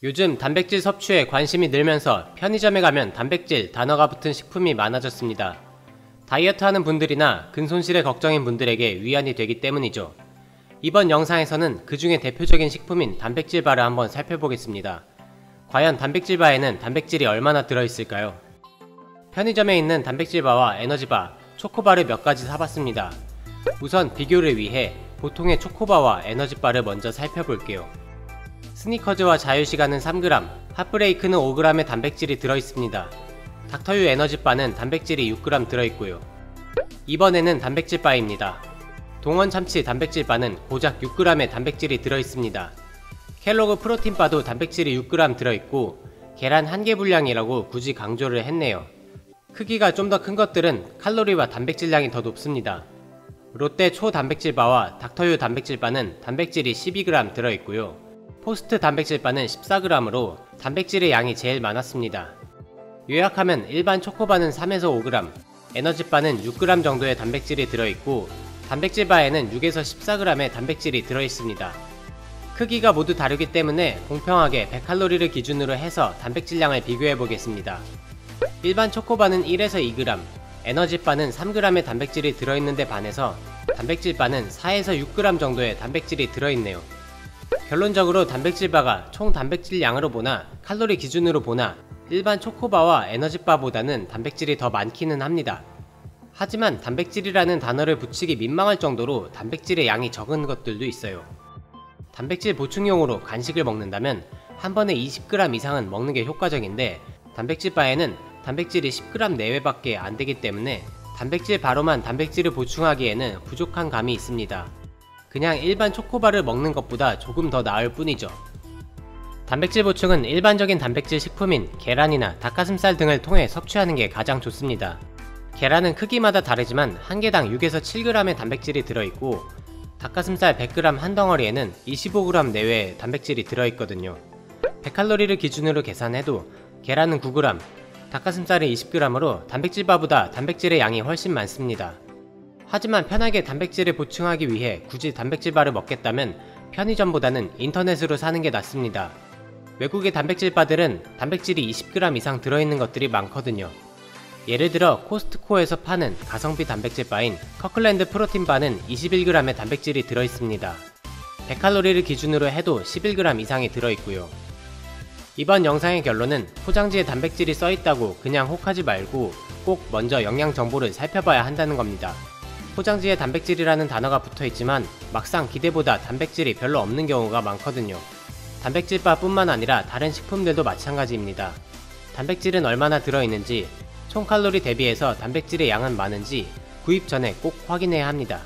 요즘 단백질 섭취에 관심이 늘면서 편의점에 가면 단백질 단어가 붙은 식품이 많아졌습니다. 다이어트 하는 분들이나 근손실에 걱정인 분들에게 위안이 되기 때문이죠. 이번 영상에서는 그 중에 대표적인 식품인 단백질바를 한번 살펴보겠습니다. 과연 단백질바에는 단백질이 얼마나 들어있을까요? 편의점에 있는 단백질바와 에너지바, 초코바를 몇 가지 사봤습니다. 우선 비교를 위해 보통의 초코바와 에너지바를 먼저 살펴볼게요. 스니커즈와 자유시간은 3g, 핫브레이크는 5g의 단백질이 들어있습니다. 닥터유 에너지바는 단백질이 6g 들어있고요. 이번에는 단백질바입니다. 동원 참치 단백질바는 고작 6g의 단백질이 들어있습니다. 켈로그 프로틴바도 단백질이 6g 들어있고 계란 1개 분량이라고 굳이 강조를 했네요. 크기가 좀 더 큰 것들은 칼로리와 단백질량이 더 높습니다. 롯데 초단백질바와 닥터유 단백질바는 단백질이 12g 들어있고요. 포스트 단백질바는 14g으로 단백질의 양이 제일 많았습니다. 요약하면 일반 초코바는 3에서 5g, 에너지바는 6g 정도의 단백질이 들어있고 단백질바에는 6에서 14g의 단백질이 들어있습니다. 크기가 모두 다르기 때문에 공평하게 100칼로리를 기준으로 해서 단백질량을 비교해보겠습니다. 일반 초코바는 1에서 2g, 에너지바는 3g의 단백질이 들어있는데 반해서 단백질바는 4에서 6g 정도의 단백질이 들어있네요. 결론적으로 단백질바가 총 단백질량으로 보나 칼로리 기준으로 보나 일반 초코바와 에너지바보다는 단백질이 더 많기는 합니다. 하지만 단백질이라는 단어를 붙이기 민망할 정도로 단백질의 양이 적은 것들도 있어요. 단백질 보충용으로 간식을 먹는다면 한 번에 20g 이상은 먹는 게 효과적인데 단백질바에는 단백질이 10g 내외밖에 안 되기 때문에 단백질 바로만 단백질을 보충하기에는 부족한 감이 있습니다. 그냥 일반 초코바를 먹는 것보다 조금 더 나을 뿐이죠. 단백질 보충은 일반적인 단백질 식품인 계란이나 닭가슴살 등을 통해 섭취하는 게 가장 좋습니다. 계란은 크기마다 다르지만 한 개당 6에서 7g의 단백질이 들어있고 닭가슴살 100g 한 덩어리에는 25g 내외의 단백질이 들어있거든요. 100칼로리를 기준으로 계산해도 계란은 9g, 닭가슴살은 20g으로 단백질바보다 단백질의 양이 훨씬 많습니다. 하지만 편하게 단백질을 보충하기 위해 굳이 단백질바를 먹겠다면 편의점보다는 인터넷으로 사는 게 낫습니다. 외국의 단백질바들은 단백질이 20g 이상 들어있는 것들이 많거든요. 예를 들어 코스트코에서 파는 가성비 단백질바인 커클랜드 프로틴바는 21g의 단백질이 들어있습니다. 100칼로리를 기준으로 해도 11g 이상이 들어있고요. 이번 영상의 결론은 포장지에 단백질이 써있다고 그냥 혹하지 말고 꼭 먼저 영양 정보를 살펴봐야 한다는 겁니다. 포장지에 단백질이라는 단어가 붙어있지만 막상 기대보다 단백질이 별로 없는 경우가 많거든요. 단백질바 뿐만 아니라 다른 식품들도 마찬가지입니다. 단백질은 얼마나 들어있는지, 총 칼로리 대비해서 단백질의 양은 많은지 구입 전에 꼭 확인해야 합니다.